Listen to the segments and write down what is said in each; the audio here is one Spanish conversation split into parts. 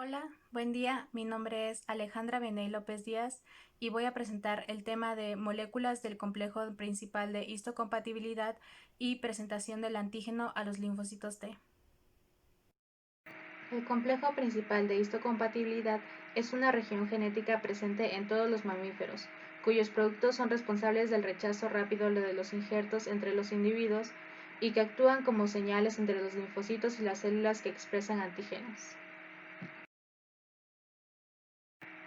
Hola, buen día. Mi nombre es Alejandra Beney López Díaz y voy a presentar el tema de moléculas del complejo principal de histocompatibilidad y presentación del antígeno a los linfocitos T. El complejo principal de histocompatibilidad es una región genética presente en todos los mamíferos, cuyos productos son responsables del rechazo rápido de los injertos entre los individuos y que actúan como señales entre los linfocitos y las células que expresan antígenos.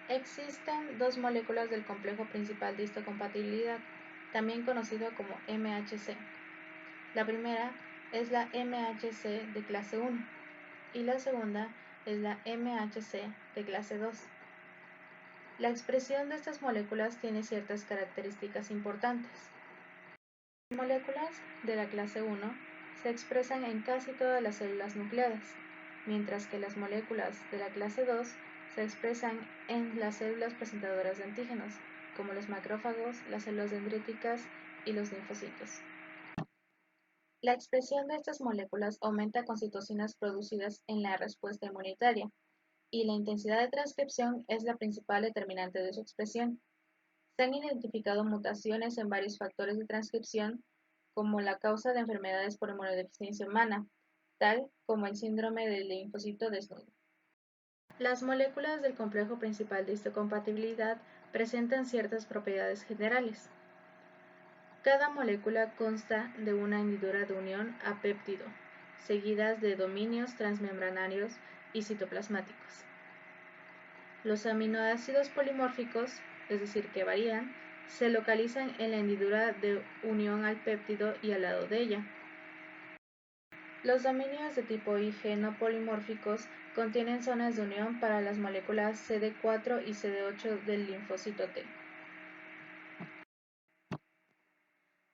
Existen dos moléculas del complejo principal de histocompatibilidad, también conocido como MHC. La primera es la MHC de clase 1 y la segunda es la MHC de clase 2. La expresión de estas moléculas tiene ciertas características importantes. Las moléculas de la clase 1 se expresan en casi todas las células nucleadas, mientras que las moléculas de la clase 2 se expresan en las células presentadoras de antígenos, como los macrófagos, las células dendríticas y los linfocitos. La expresión de estas moléculas aumenta con citocinas producidas en la respuesta inmunitaria, y la intensidad de transcripción es la principal determinante de su expresión. Se han identificado mutaciones en varios factores de transcripción como la causa de enfermedades por inmunodeficiencia humana, tal como el síndrome del linfocito desnudo. Las moléculas del complejo principal de histocompatibilidad presentan ciertas propiedades generales. Cada molécula consta de una hendidura de unión a péptido, seguidas de dominios transmembranarios y citoplasmáticos. Los aminoácidos polimórficos, es decir, que varían, se localizan en la hendidura de unión al péptido y al lado de ella. Los dominios de tipo Ig no polimórficos contienen zonas de unión para las moléculas CD4 y CD8 del linfocito T.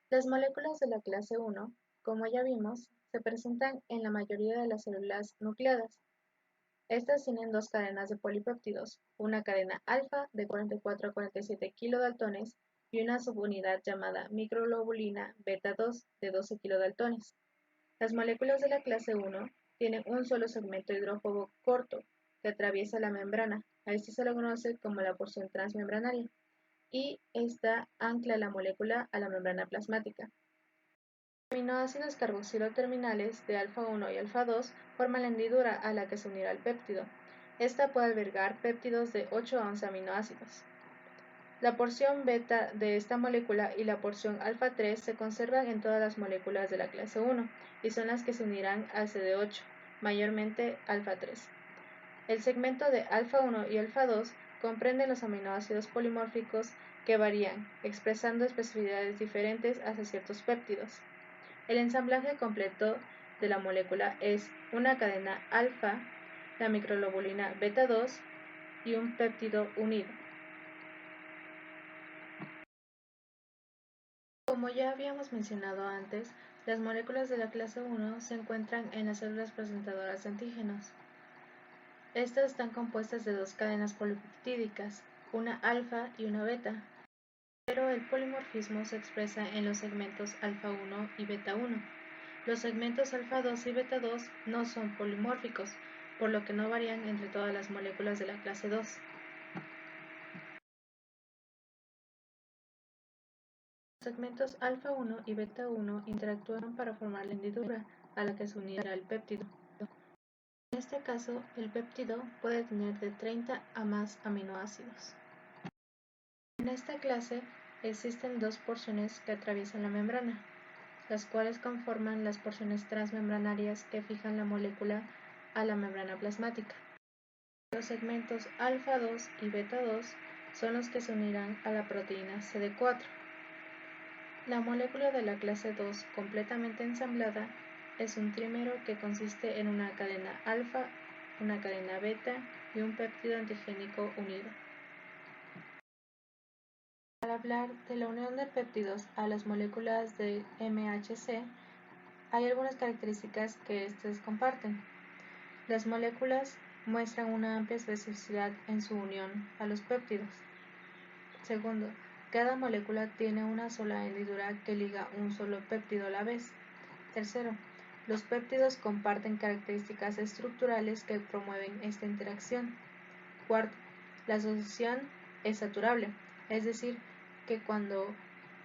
Las moléculas de la clase 1, como ya vimos, se presentan en la mayoría de las células nucleadas. Estas tienen dos cadenas de polipéptidos, una cadena alfa de 44 a 47 kilodaltones y una subunidad llamada microglobulina beta 2 de 12 kilodaltones. Las moléculas de la clase 1 tienen un solo segmento hidrófobo corto que atraviesa la membrana, a este se lo conoce como la porción transmembranaria, y esta ancla la molécula a la membrana plasmática. Aminoácidos carboxilo terminales de alfa 1 y alfa 2 forman la hendidura a la que se unirá el péptido. Esta puede albergar péptidos de 8 a 11 aminoácidos. La porción beta de esta molécula y la porción alfa 3 se conservan en todas las moléculas de la clase 1 y son las que se unirán al CD8, mayormente alfa 3. El segmento de alfa 1 y alfa 2 comprende los aminoácidos polimórficos que varían, expresando especificidades diferentes hacia ciertos péptidos. El ensamblaje completo de la molécula es una cadena alfa, la microglobulina beta 2 y un péptido unido. Como ya habíamos mencionado antes, las moléculas de la clase 1 se encuentran en las células presentadoras de antígenos. Estas están compuestas de dos cadenas polipeptídicas, una alfa y una beta, pero el polimorfismo se expresa en los segmentos alfa 1 y beta 1. Los segmentos alfa 2 y beta 2 no son polimórficos, por lo que no varían entre todas las moléculas de la clase 2. Los segmentos alfa 1 y beta 1 interactúan para formar la hendidura a la que se unirá el péptido. En este caso, el péptido puede tener de 30 a más aminoácidos. En esta clase existen dos porciones que atraviesan la membrana, las cuales conforman las porciones transmembranarias que fijan la molécula a la membrana plasmática. Los segmentos alfa 2 y beta 2 son los que se unirán a la proteína CD4. La molécula de la clase 2 completamente ensamblada es un trímero que consiste en una cadena alfa, una cadena beta y un péptido antigénico unido. Al hablar de la unión de péptidos a las moléculas de MHC, hay algunas características que éstas comparten. Las moléculas muestran una amplia especificidad en su unión a los péptidos. Segundo, cada molécula tiene una sola hendidura que liga un solo péptido a la vez. Tercero, Los péptidos comparten características estructurales que promueven esta interacción. Cuarto, la asociación es saturable, es decir, que cuando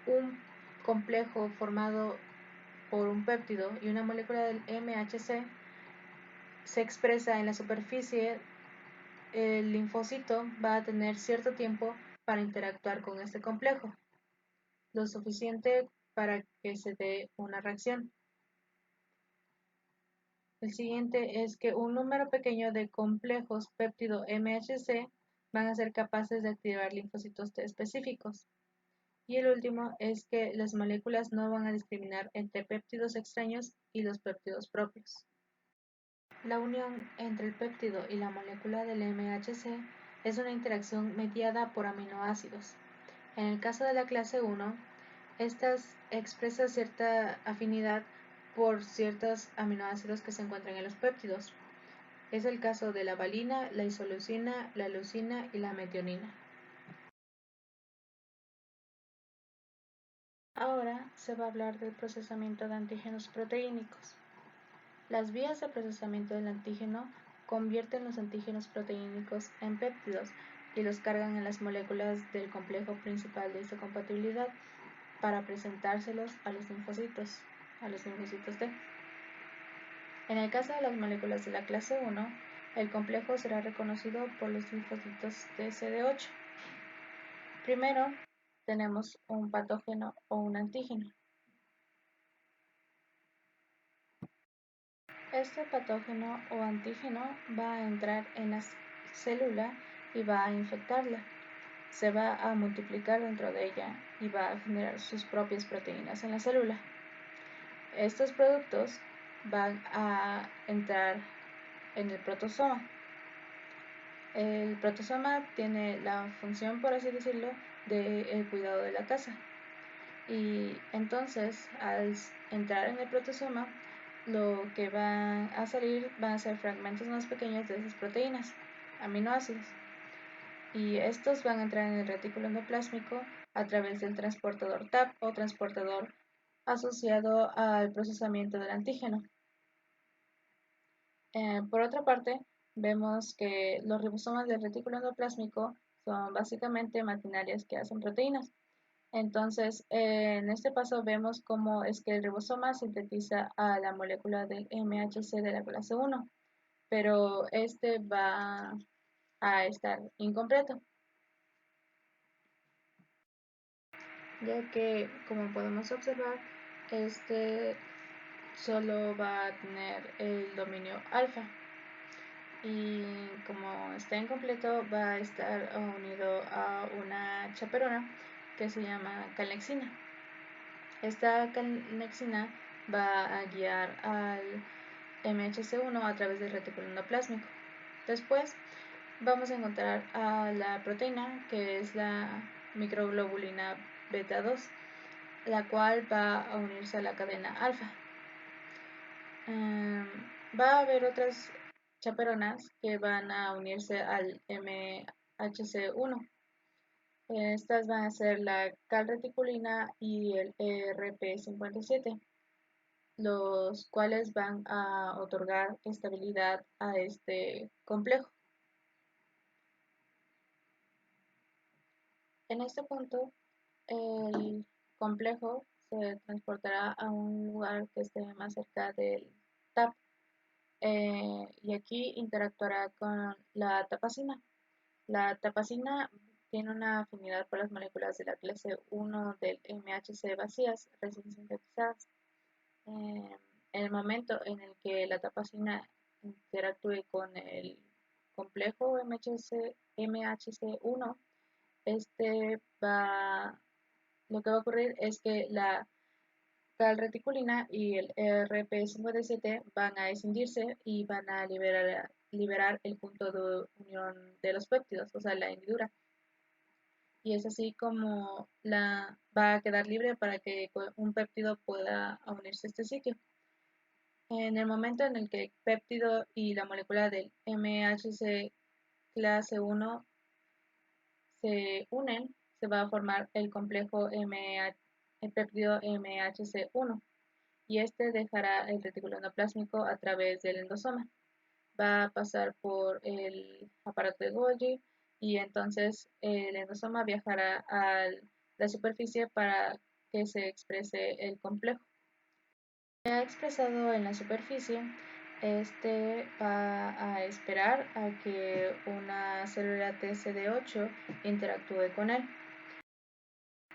un complejo formado por un péptido y una molécula del MHC se expresa en la superficie, el linfocito va a tener cierto tiempo para interactuar con este complejo, lo suficiente para que se dé una reacción. El siguiente es que un número pequeño de complejos péptido MHC van a ser capaces de activar linfocitos T específicos. Y el último es que las moléculas no van a discriminar entre péptidos extraños y los péptidos propios. La unión entre el péptido y la molécula del MHC es una interacción mediada por aminoácidos. En el caso de la clase 1, estas expresan cierta afinidad por ciertos aminoácidos que se encuentran en los péptidos. Es el caso de la valina, la isoleucina, la leucina y la metionina. Ahora se va a hablar del procesamiento de antígenos proteínicos. Las vías de procesamiento del antígeno convierten los antígenos proteínicos en péptidos y los cargan en las moléculas del complejo principal de histocompatibilidad para presentárselos a los linfocitos T. En el caso de las moléculas de la clase 1, el complejo será reconocido por los linfocitos T CD8. Primero, tenemos un patógeno o un antígeno. Este patógeno o antígeno va a entrar en la célula y va a infectarla. Se va a multiplicar dentro de ella y va a generar sus propias proteínas en la célula. Estos productos van a entrar en el protosoma. El protosoma tiene la función, por así decirlo, del cuidado de la casa. Y entonces, al entrar en el protosoma, lo que va a salir van a ser fragmentos más pequeños de esas proteínas, aminoácidos. Y estos van a entrar en el retículo endoplásmico a través del transportador TAP o transportador asociado al procesamiento del antígeno. Por otra parte, vemos que los ribosomas del retículo endoplásmico son básicamente maquinarias que hacen proteínas. Entonces, en este paso vemos cómo es que el ribosoma sintetiza a la molécula del MHC de la clase 1, pero este va a estar incompleto, ya que, como podemos observar, este solo va a tener el dominio alfa y como está incompleto va a estar unido a una chaperona que se llama calnexina. Esta calnexina va a guiar al MHC1 a través del retículo endoplásmico. Después vamos a encontrar a la proteína, que es la microglobulina beta 2, la cual va a unirse a la cadena alfa. Va a haber otras chaperonas que van a unirse al MHC1. Estas van a ser la calreticulina y el ERP57, los cuales van a otorgar estabilidad a este complejo. En este punto, el complejo se transportará a un lugar que esté más cerca del TAP y aquí interactuará con la tapacina. La tapacina tiene una afinidad por las moléculas de la clase 1 del MHC vacías recién sintetizadas. En el momento en el que la tapacina interactúe con el complejo MHC1, lo que va a ocurrir es que la calreticulina y el ERP57 van a escindirse y van a liberar el punto de unión de los péptidos, o sea, la hendidura. Y es así como va a quedar libre para que un péptido pueda unirse a este sitio. En el momento en el que el péptido y la molécula del MHC clase 1 se unen, se va a formar el complejo el péptido MHC1. y este dejará el retículo endoplásmico a través del endosoma. Va a pasar por el aparato de Golgi y entonces el endosoma viajará a la superficie para que se exprese el complejo. Se ha expresado en la superficie, este va a esperar a que una célula TCD8 interactúe con él.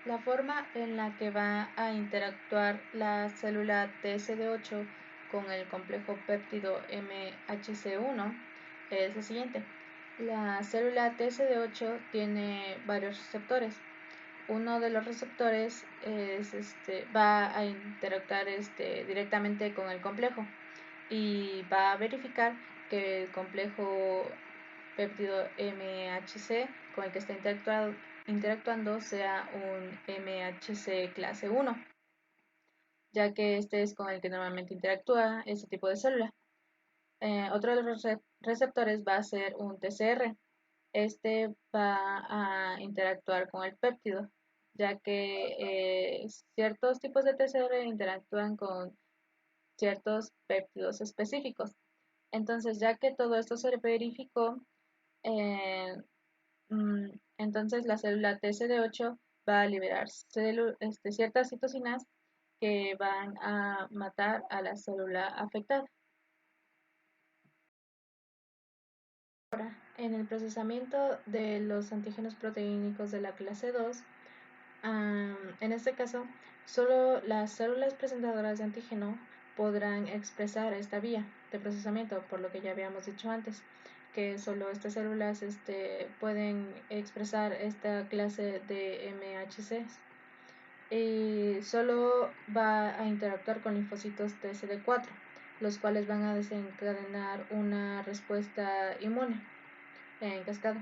La forma en la que va a interactuar la célula TSD8 con el complejo péptido MHC1 es la siguiente. La célula TSD8 tiene varios receptores. Uno de los receptores va a interactuar directamente con el complejo y va a verificar que el complejo péptido MHC con el que está interactuando sea un MHC clase 1, ya que este es con el que normalmente interactúa este tipo de célula. Otro de los receptores va a ser un TCR. Este va a interactuar con el péptido, ya que ciertos tipos de TCR interactúan con ciertos péptidos específicos. Entonces, ya que todo esto se verificó, eh, entonces la célula TCD8 va a liberar ciertas citocinas que van a matar a la célula afectada. Ahora, en el procesamiento de los antígenos proteínicos de la clase 2, en este caso, solo las células presentadoras de antígeno podrán expresar esta vía de procesamiento, por lo que ya habíamos dicho antes, que solo estas células pueden expresar esta clase de MHCs. Y solo va a interactuar con linfocitos TCD4, los cuales van a desencadenar una respuesta inmune en cascada.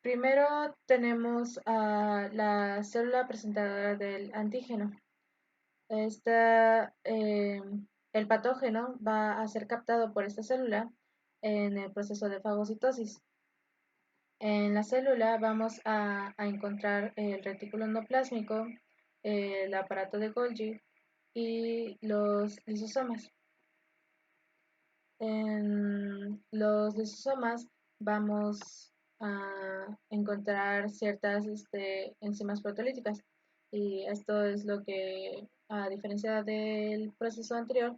Primero tenemos a la célula presentadora del antígeno. El patógeno va a ser captado por esta célula en el proceso de fagocitosis. En la célula vamos a encontrar el retículo endoplásmico, el aparato de Golgi y los lisosomas. En los lisosomas vamos a encontrar ciertas enzimas proteolíticas y esto es lo que, a diferencia del proceso anterior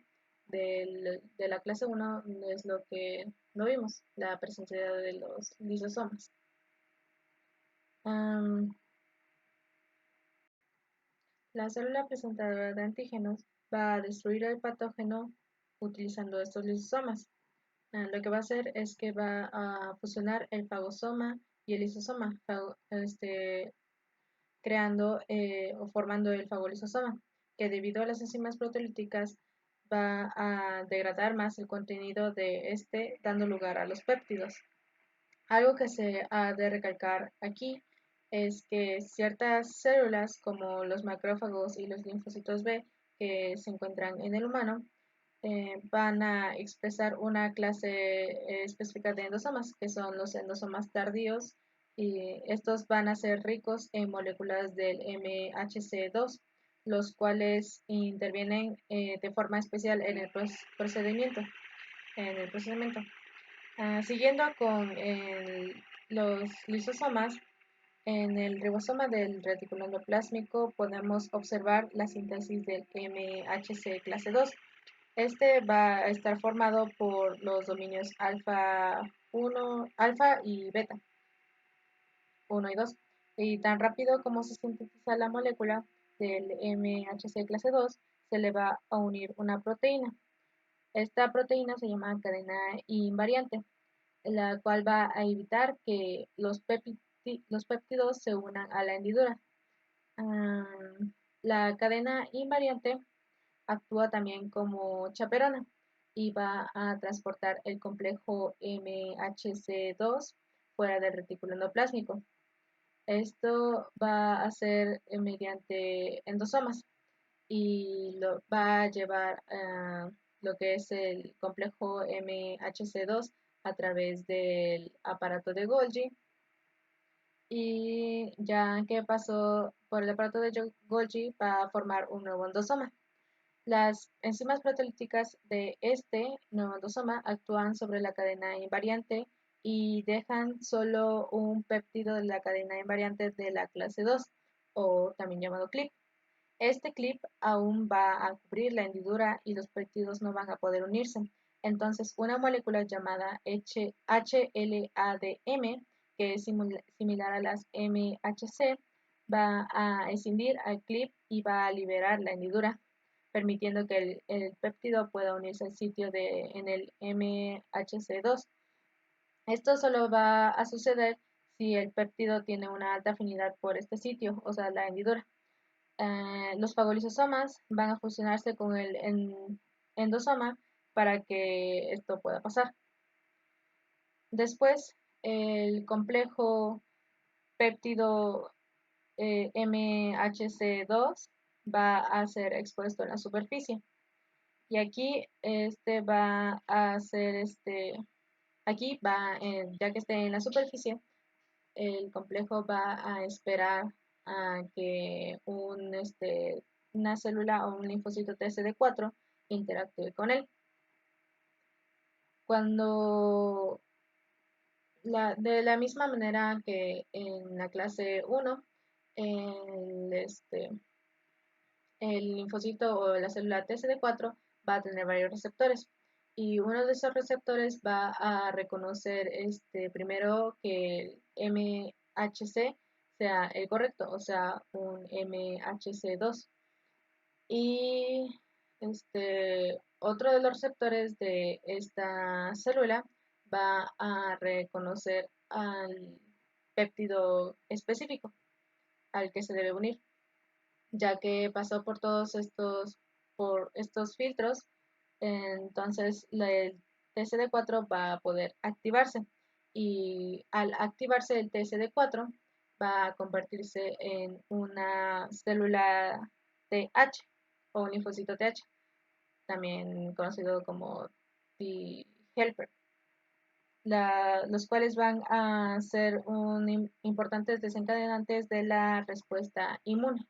de la clase 1, es lo que no vimos, la presencia de los lisosomas. La célula presentadora de antígenos va a destruir el patógeno utilizando estos lisosomas. Lo que va a hacer es que va a fusionar el fagosoma y el lisosoma, creando o formando el fagolisosoma, que debido a las enzimas proteolíticas va a degradar más el contenido de dando lugar a los péptidos. Algo que se ha de recalcar aquí es que ciertas células como los macrófagos y los linfocitos B que se encuentran en el humano van a expresar una clase específica de endosomas, que son los endosomas tardíos, y estos van a ser ricos en moléculas del MHC2, los cuales intervienen de forma especial en el procedimiento. Siguiendo con los lisosomas, en el ribosoma del retículo endoplásmico podemos observar la síntesis del MHC clase 2. Este va a estar formado por los dominios alfa y beta 1 y 2. Y tan rápido como se sintetiza la molécula del MHC clase 2, se le va a unir una proteína. Esta proteína se llama cadena invariante, la cual va a evitar que los péptidos se unan a la hendidura. La cadena invariante actúa también como chaperona y va a transportar el complejo MHC2 fuera del retículo endoplásmico. Esto va a ser mediante endosomas y va a llevar lo que es el complejo MHC2 a través del aparato de Golgi y ya que pasó por el aparato de Golgi va a formar un nuevo endosoma. Las enzimas proteolíticas de este nuevo endosoma actúan sobre la cadena invariante y dejan solo un péptido de la cadena invariante de la clase 2, o también llamado clip. Este clip aún va a cubrir la hendidura y los péptidos no van a poder unirse. Entonces, una molécula llamada HLA-DM, que es similar a las MHC, va a escindir al clip y va a liberar la hendidura, permitiendo que el péptido pueda unirse al sitio en el MHC2. Esto solo va a suceder si el péptido tiene una alta afinidad por este sitio, o sea, la hendidura. Los fagolisosomas van a fusionarse con el endosoma para que esto pueda pasar. Después, el complejo péptido MHC2 va a ser expuesto en la superficie. Y aquí este va a ser aquí va, ya que esté en la superficie, el complejo va a esperar a que una célula o un linfocito TCD4 interactúe con él. Cuando de la misma manera que en la clase 1, el, el linfocito o la célula TCD4 va a tener varios receptores y uno de esos receptores va a reconocer primero que el MHC sea el correcto, o sea, un MHC2. Y otro de los receptores de esta célula va a reconocer al péptido específico al que se debe unir, ya que pasó por estos filtros. Entonces el TCD4 va a poder activarse y al activarse el TCD4 va a convertirse en una célula TH o un linfocito TH, también conocido como T-helper, los cuales van a ser importantes desencadenantes de la respuesta inmune.